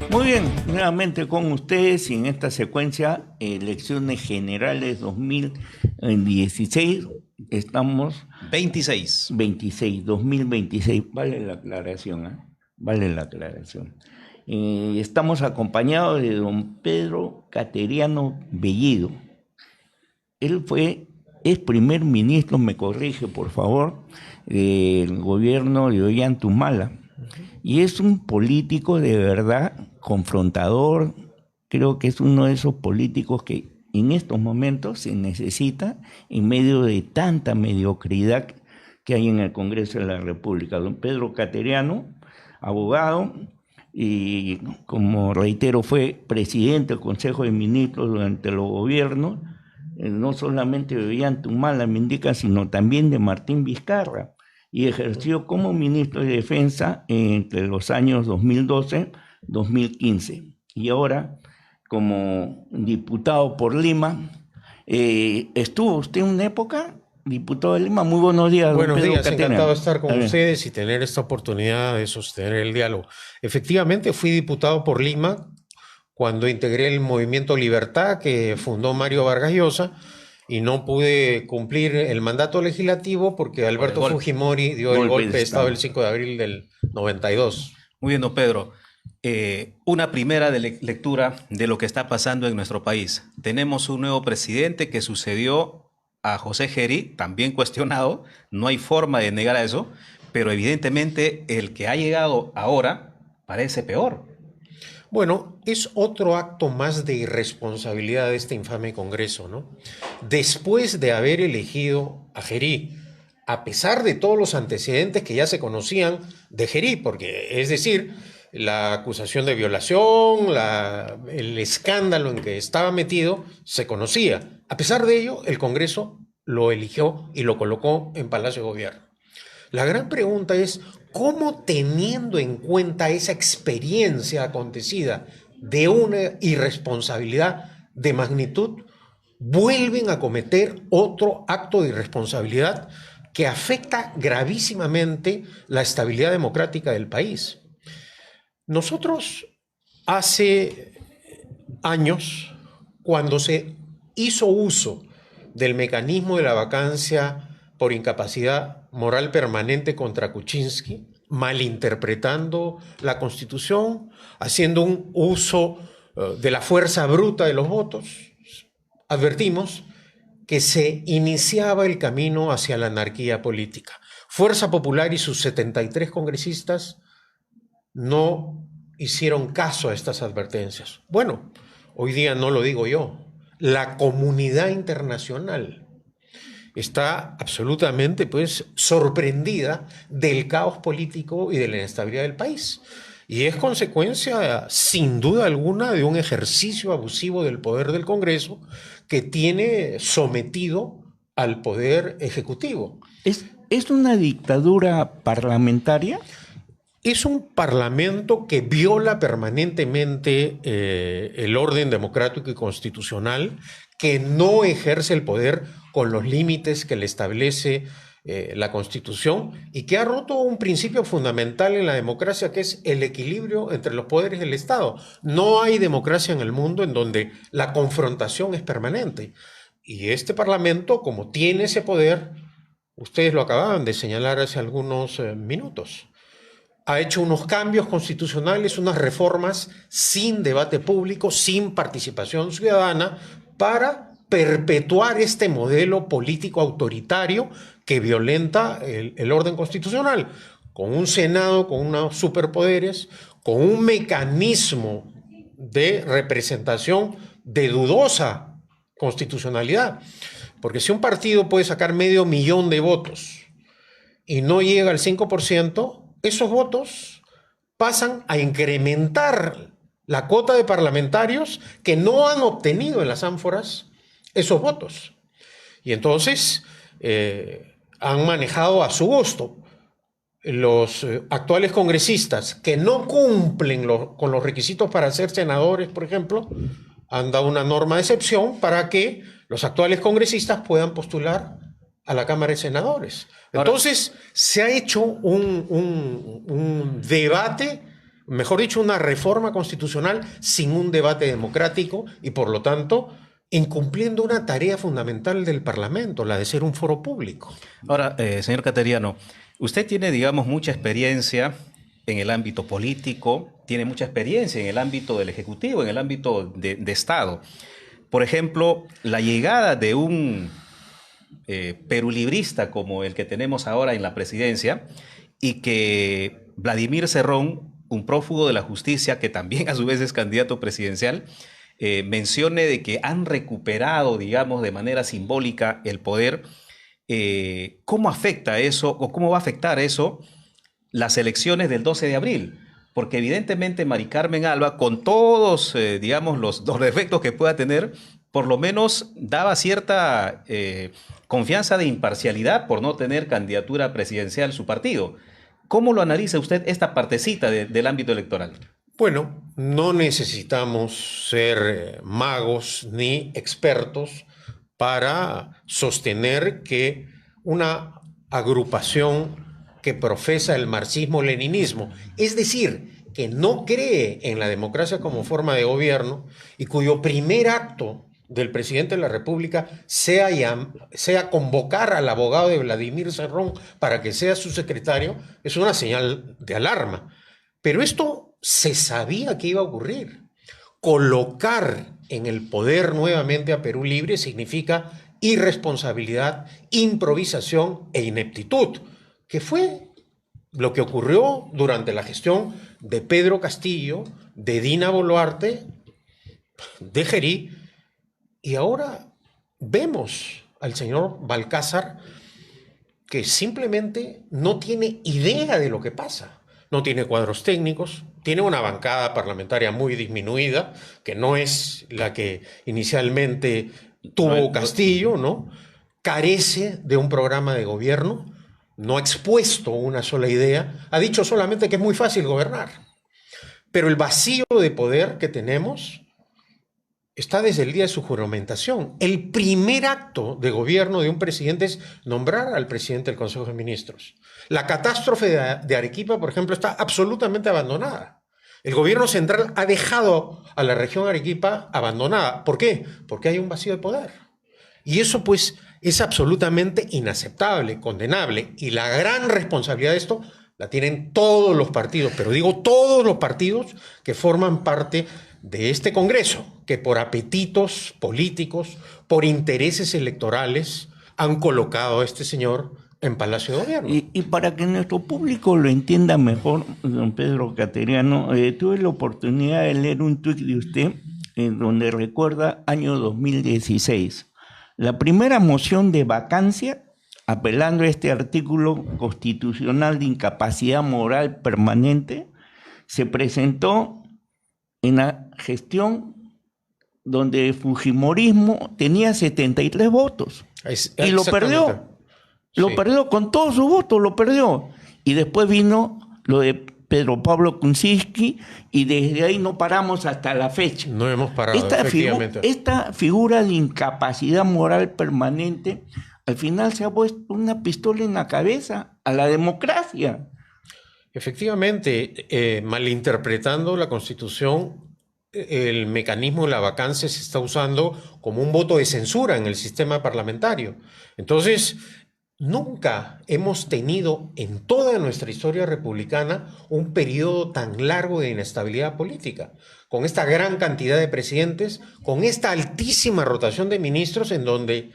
Muy bien, nuevamente con ustedes y en esta secuencia, elecciones generales 2016, estamos 2026, vale la aclaración, ¿eh? Vale la aclaración. Estamos acompañados de don Pedro Cateriano Bellido. Él es primer ministro, me corrige por favor, del gobierno de Ollanta y es un político de verdad confrontador. Creo que es uno de esos políticos que en estos momentos se necesita en medio de tanta mediocridad que hay en el Congreso de la República. Don Pedro Cateriano, abogado, y como reitero fue presidente del Consejo de Ministros durante los gobiernos, no solamente de Ollanta Humala, me indica, sino también de Martín Vizcarra, y ejerció como ministro de Defensa entre los años 2012-2015. Y ahora, como diputado por Lima, ¿estuvo usted en una época diputado de Lima? Muy buenos días. Buenos Pedro días, Cateriano. encantado de estar con ustedes y tener esta oportunidad de sostener el diálogo. Efectivamente, fui diputado por Lima cuando integré el Movimiento Libertad que fundó Mario Vargas Llosa, y no pude cumplir el mandato legislativo porque Alberto Fujimori dio el golpe de Estado el 5 de abril del 92. Muy bien, don Pedro. Una primera lectura de lo que está pasando en nuestro país. Tenemos un nuevo presidente que sucedió a José Gerí, también cuestionado, no hay forma de negar a eso, pero evidentemente el que ha llegado ahora parece peor. Bueno, es otro acto más de irresponsabilidad de este infame Congreso, ¿no? Después de haber elegido a Gerí, a pesar de todos los antecedentes que ya se conocían de Gerí, porque es decir, la acusación de violación, el escándalo en que estaba metido, se conocía. A pesar de ello, el Congreso lo eligió y lo colocó en Palacio de Gobierno. La gran pregunta es, ¿cómo teniendo en cuenta esa experiencia acontecida de una irresponsabilidad de magnitud, vuelven a cometer otro acto de irresponsabilidad que afecta gravísimamente la estabilidad democrática del país? Nosotros hace años, cuando se hizo uso del mecanismo de la vacancia por incapacidad moral permanente contra Kuczynski, malinterpretando la Constitución, haciendo un uso de la fuerza bruta de los votos, advertimos que se iniciaba el camino hacia la anarquía política. Fuerza Popular y sus 73 congresistas no hicieron caso a estas advertencias. Bueno, hoy día no lo digo yo, la comunidad internacional está absolutamente sorprendida del caos político y de la inestabilidad del país. Y es consecuencia, sin duda alguna, de un ejercicio abusivo del poder del Congreso que tiene sometido al poder ejecutivo. ¿Es una dictadura parlamentaria? Es un parlamento que viola permanentemente el orden democrático y constitucional, que no ejerce el poder con los límites que le establece la Constitución y que ha roto un principio fundamental en la democracia, que es el equilibrio entre los poderes del Estado. No hay democracia en el mundo en donde la confrontación es permanente. Y este parlamento, como tiene ese poder, ustedes lo acababan de señalar hace algunos minutos, ha hecho unos cambios constitucionales, unas reformas sin debate público, sin participación ciudadana, para perpetuar este modelo político autoritario que violenta el orden constitucional, con un Senado, con unos superpoderes, con un mecanismo de representación de dudosa constitucionalidad. Porque si un partido puede sacar 500,000 de votos y no llega al 5%, esos votos pasan a incrementar la cuota de parlamentarios que no han obtenido en las ánforas esos votos. Y entonces han manejado a su gusto. Los actuales congresistas que no cumplen con los requisitos para ser senadores, por ejemplo, han dado una norma de excepción para que los actuales congresistas puedan postular a la Cámara de Senadores. Entonces, se ha hecho un debate mejor dicho, una reforma constitucional sin un debate democrático y, por lo tanto, incumpliendo una tarea fundamental del Parlamento, la de ser un foro público. Ahora, señor Cateriano, usted tiene, digamos, mucha experiencia en el ámbito político, tiene mucha experiencia en el ámbito del Ejecutivo, en el ámbito de Estado. Por ejemplo, la llegada de un perulibrista como el que tenemos ahora en la presidencia y que Vladimir Cerrón, un prófugo de la justicia que también a su vez es candidato presidencial, mencione de que han recuperado, digamos, de manera simbólica el poder. ¿Cómo afecta eso o cómo va a afectar eso las elecciones del 12 de abril? Porque evidentemente Mari Carmen Alba, con todos, digamos, los defectos que pueda tener, por lo menos daba cierta confianza de imparcialidad por no tener candidatura presidencial su partido. ¿Cómo lo analiza usted esta partecita del ámbito electoral? Bueno, no necesitamos ser magos ni expertos para sostener que una agrupación que profesa el marxismo-leninismo, es decir, que no cree en la democracia como forma de gobierno y cuyo primer acto del presidente de la República sea convocar al abogado de Vladimir Cerrón para que sea su secretario, es una señal de alarma. Pero esto se sabía que iba a ocurrir. Colocar en el poder nuevamente a Perú Libre significa irresponsabilidad, improvisación e ineptitud, que fue lo que ocurrió durante la gestión de Pedro Castillo, de Dina Boluarte, de Gerí, y ahora vemos al señor Balcázar que simplemente no tiene idea de lo que pasa. No tiene cuadros técnicos, tiene una bancada parlamentaria muy disminuida, que no es la que inicialmente tuvo Castillo, ¿no? Carece de un programa de gobierno, no ha expuesto una sola idea, ha dicho solamente que es muy fácil gobernar. Pero el vacío de poder que tenemos está desde el día de su juramentación. El primer acto de gobierno de un presidente es nombrar al presidente del Consejo de Ministros. La catástrofe de Arequipa, por ejemplo, está absolutamente abandonada. El gobierno central ha dejado a la región Arequipa abandonada. ¿Por qué? Porque hay un vacío de poder. Y eso, pues, es absolutamente inaceptable, condenable. Y la gran responsabilidad de esto la tienen todos los partidos, pero digo todos los partidos que forman parte de este Congreso, que por apetitos políticos, por intereses electorales, han colocado a este señor en Palacio de Gobierno. Y para que nuestro público lo entienda mejor, don Pedro Cateriano, tuve la oportunidad de leer un tuit de usted en donde recuerda año 2016. La primera moción de vacancia, apelando a este artículo constitucional de incapacidad moral permanente, se presentó en la gestión donde el fujimorismo tenía 73 votos y lo perdió. Lo perdió con todos sus votos, lo perdió. Y después vino lo de Pedro Pablo Kuczynski y desde ahí no paramos hasta la fecha. No hemos parado, efectivamente. Esta figura de incapacidad moral permanente al final se ha puesto una pistola en la cabeza a la democracia. Efectivamente, malinterpretando la Constitución, el mecanismo de la vacancia se está usando como un voto de censura en el sistema parlamentario. Entonces, nunca hemos tenido en toda nuestra historia republicana un periodo tan largo de inestabilidad política, con esta gran cantidad de presidentes, con esta altísima rotación de ministros en donde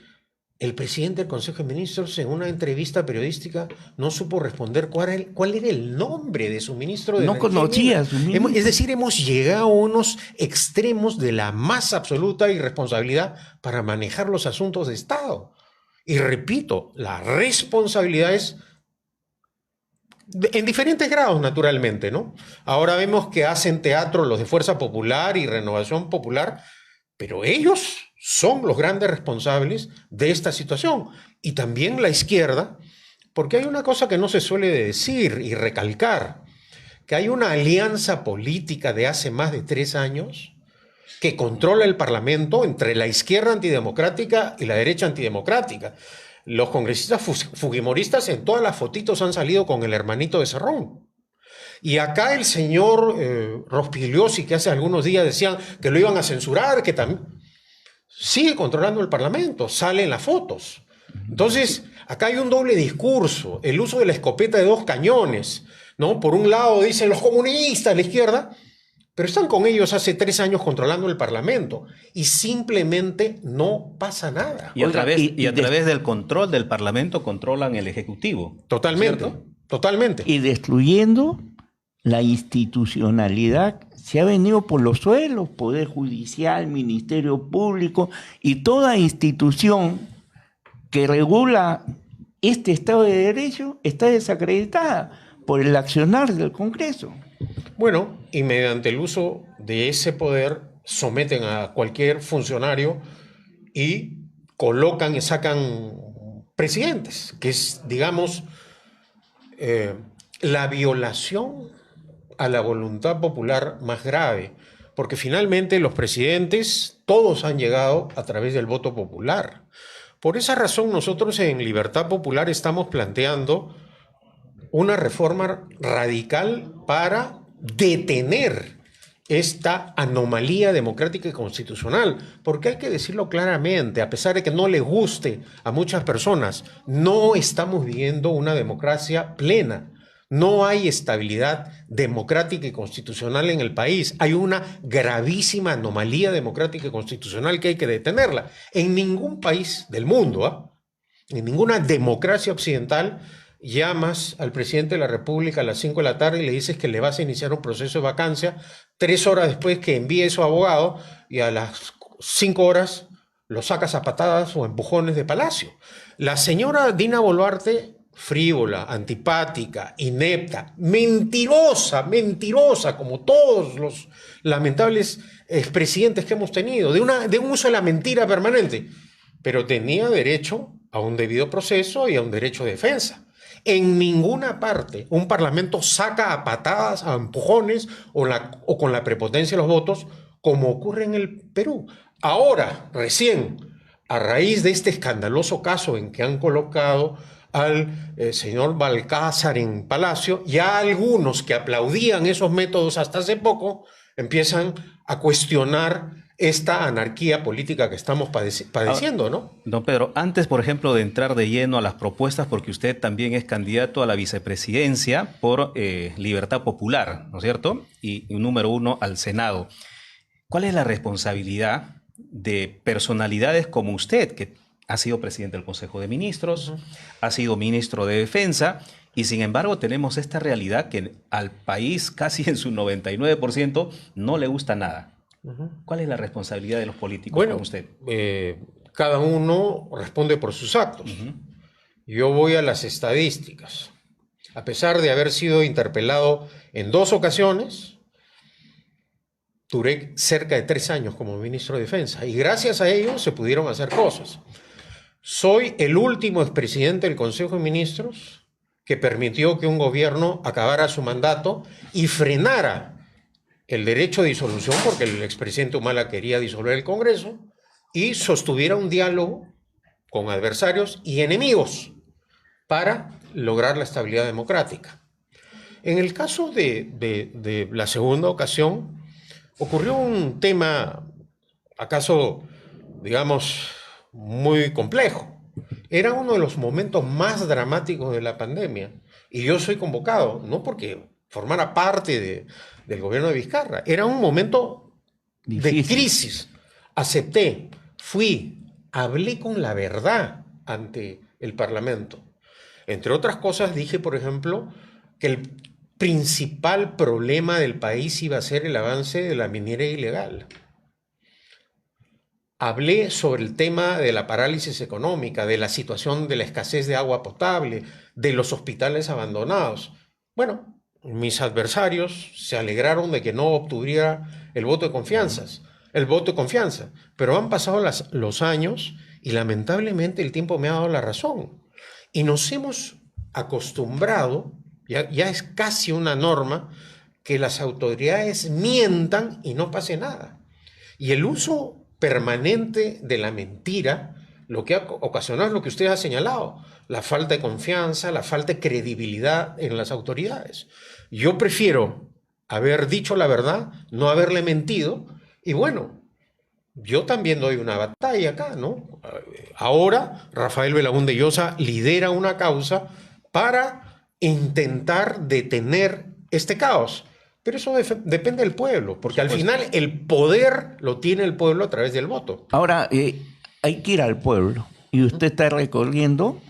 el presidente del Consejo de Ministros en una entrevista periodística no supo responder cuál era el nombre de su ministro de Energía. No conocía a su ministro. Es decir, hemos llegado a unos extremos de la más absoluta irresponsabilidad para manejar los asuntos de Estado. Y repito, la responsabilidad es en diferentes grados, naturalmente, ¿no? Ahora vemos que hacen teatro los de Fuerza Popular y Renovación Popular, pero ellos son los grandes responsables de esta situación. Y también la izquierda, porque hay una cosa que no se suele decir y recalcar, que hay una alianza política de hace más de 3 años que controla el Parlamento entre la izquierda antidemocrática y la derecha antidemocrática. Los congresistas fujimoristas en todas las fotitos han salido con el hermanito de Cerrón. Y acá el señor Rospigliosi, que hace algunos días decían que lo iban a censurar, que también sigue controlando el Parlamento, salen las fotos. Entonces, acá hay un doble discurso, el uso de la escopeta de 2 cañones, ¿no? Por un lado dicen los comunistas, la izquierda, pero están con ellos hace 3 años controlando el Parlamento y simplemente no pasa nada. Y a Oiga, través del control del Parlamento controlan el Ejecutivo. Totalmente, ¿cierto? totalmente. Y destruyendo la institucionalidad, se ha venido por los suelos, Poder Judicial, Ministerio Público y toda institución que regula este Estado de Derecho está desacreditada por el accionar del Congreso. Bueno, y mediante el uso de ese poder someten a cualquier funcionario y colocan y sacan presidentes, que es, digamos, la violación a la voluntad popular más grave, porque finalmente los presidentes todos han llegado a través del voto popular. Por esa razón nosotros en Libertad Popular estamos planteando una reforma radical para detener esta anomalía democrática y constitucional, porque hay que decirlo claramente, a pesar de que no le guste a muchas personas, no estamos viviendo una democracia plena. No hay estabilidad democrática y constitucional en el país. Hay una gravísima anomalía democrática y constitucional que hay que detenerla. En ningún país del mundo, en ninguna democracia occidental, llamas al presidente de la República a las 5 de la tarde y le dices que le vas a iniciar un proceso de vacancia 3 horas después que envíe su abogado y a las 5 horas lo sacas a patadas o empujones de Palacio. La señora Dina Boluarte, frívola, antipática, inepta, mentirosa, como todos los lamentables expresidentes que hemos tenido, de un uso de la mentira permanente, pero tenía derecho a un debido proceso y a un derecho de defensa. En ninguna parte un parlamento saca a patadas, a empujones o con la prepotencia de los votos, como ocurre en el Perú. Ahora, recién, a raíz de este escandaloso caso en que han colocado al señor Balcázar en Palacio, ya algunos que aplaudían esos métodos hasta hace poco empiezan a cuestionar esta anarquía política que estamos padeciendo, ¿no? Don Pedro, antes, por ejemplo, de entrar de lleno a las propuestas, porque usted también es candidato a la vicepresidencia por Libertad Popular, ¿no es cierto? Y número 1 al Senado. ¿Cuál es la responsabilidad de personalidades como usted, que ha sido presidente del Consejo de Ministros, ha sido ministro de Defensa, y sin embargo tenemos esta realidad que al país casi en su 99% no le gusta nada? ¿Cuál es la responsabilidad de los políticos como usted? Cada uno responde por sus actos. Yo voy a las estadísticas. A pesar de haber sido interpelado en 2 ocasiones, duré cerca de 3 años como ministro de Defensa y gracias a ello se pudieron hacer cosas. Soy el último expresidente del Consejo de Ministros que permitió que un gobierno acabara su mandato y frenara el derecho de disolución, porque el expresidente Humala quería disolver el Congreso, y sostuviera un diálogo con adversarios y enemigos para lograr la estabilidad democrática. En el caso de la segunda ocasión, ocurrió un tema, acaso, digamos, muy complejo. Era uno de los momentos más dramáticos de la pandemia, y yo soy convocado, no porque formara parte del gobierno de Vizcarra. Era un momento difícil, de crisis. Acepté, fui, hablé con la verdad ante el Parlamento. Entre otras cosas, dije, por ejemplo, que el principal problema del país iba a ser el avance de la minería ilegal. Hablé sobre el tema de la parálisis económica, de la situación de la escasez de agua potable, de los hospitales abandonados. Bueno, mis adversarios se alegraron de que no obtuviera el voto de confianza, pero han pasado los años y lamentablemente el tiempo me ha dado la razón. Y nos hemos acostumbrado, ya es casi una norma, que las autoridades mientan y no pase nada. Y el uso permanente de la mentira, lo que ha ocasionado es lo que usted ha señalado, la falta de confianza, la falta de credibilidad en las autoridades. Yo prefiero haber dicho la verdad, no haberle mentido, y bueno, yo también doy una batalla acá, ¿no? Ahora, Rafael Belaúnde Llosa lidera una causa para intentar detener este caos. Pero eso depende del pueblo, porque al final el poder lo tiene el pueblo a través del voto. Ahora, hay que ir al pueblo. Y usted está recorriendo,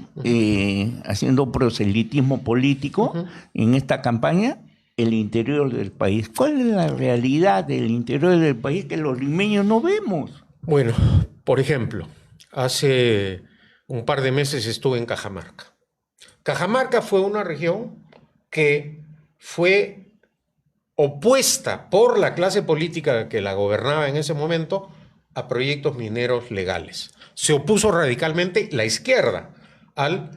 haciendo proselitismo político en esta campaña, el interior del país. ¿Cuál es la realidad del interior del país que los limeños no vemos? Bueno, por ejemplo, hace un par de meses estuve en Cajamarca. Cajamarca fue una región que fue opuesta por la clase política que la gobernaba en ese momento a proyectos mineros legales. Se opuso radicalmente la izquierda a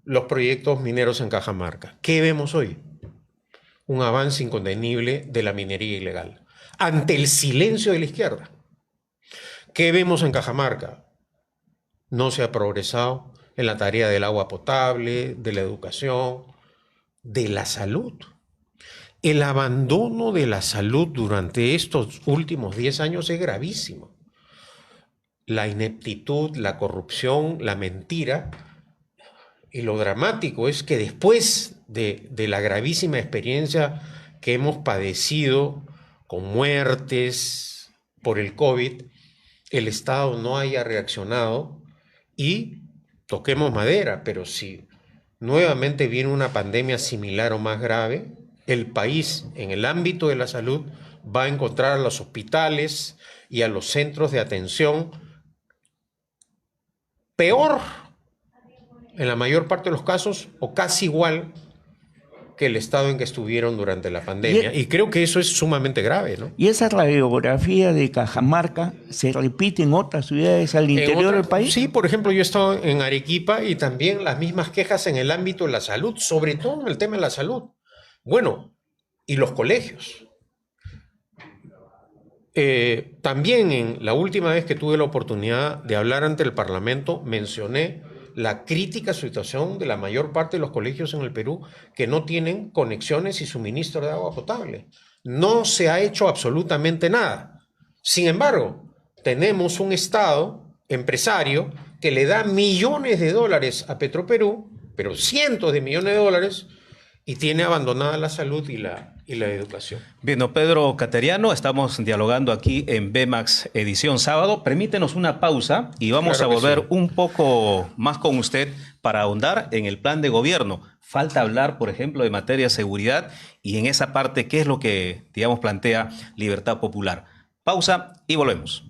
los proyectos mineros en Cajamarca. ¿Qué vemos hoy? Un avance incontenible de la minería ilegal, ante el silencio de la izquierda. ¿Qué vemos en Cajamarca? No se ha progresado en la tarea del agua potable, de la educación, de la salud. El abandono de la salud durante estos últimos 10 años es gravísimo. La ineptitud, la corrupción, la mentira. Y lo dramático es que después de la gravísima experiencia que hemos padecido con muertes por el COVID, el Estado no haya reaccionado y toquemos madera, pero si nuevamente viene una pandemia similar o más grave, el país en el ámbito de la salud va a encontrar a los hospitales y a los centros de atención peor en la mayor parte de los casos, o casi igual que el estado en que estuvieron durante la pandemia. Y creo que eso es sumamente grave, ¿no? ¿Y esa radiografía de Cajamarca se repite en otras ciudades al interior del país? Sí, por ejemplo, yo he estado en Arequipa y también las mismas quejas en el ámbito de la salud, sobre todo en el tema de la salud. Bueno, y los colegios. También en la última vez que tuve la oportunidad de hablar ante el Parlamento, mencioné la crítica situación de la mayor parte de los colegios en el Perú que no tienen conexiones y suministro de agua potable. No se ha hecho absolutamente nada. Sin embargo, tenemos un Estado empresario que le da millones de dólares a Petroperú, pero cientos de millones de dólares, y tiene abandonada la salud y la educación. Bien, don Pedro Cateriano, estamos dialogando aquí en Bemax edición sábado. Permítenos una pausa y vamos Claro a volver sí. un poco más con usted para ahondar en el plan de gobierno. Falta hablar, por ejemplo, de materia de seguridad y en esa parte, ¿qué es lo que, digamos, plantea Libertad Popular? Pausa y volvemos.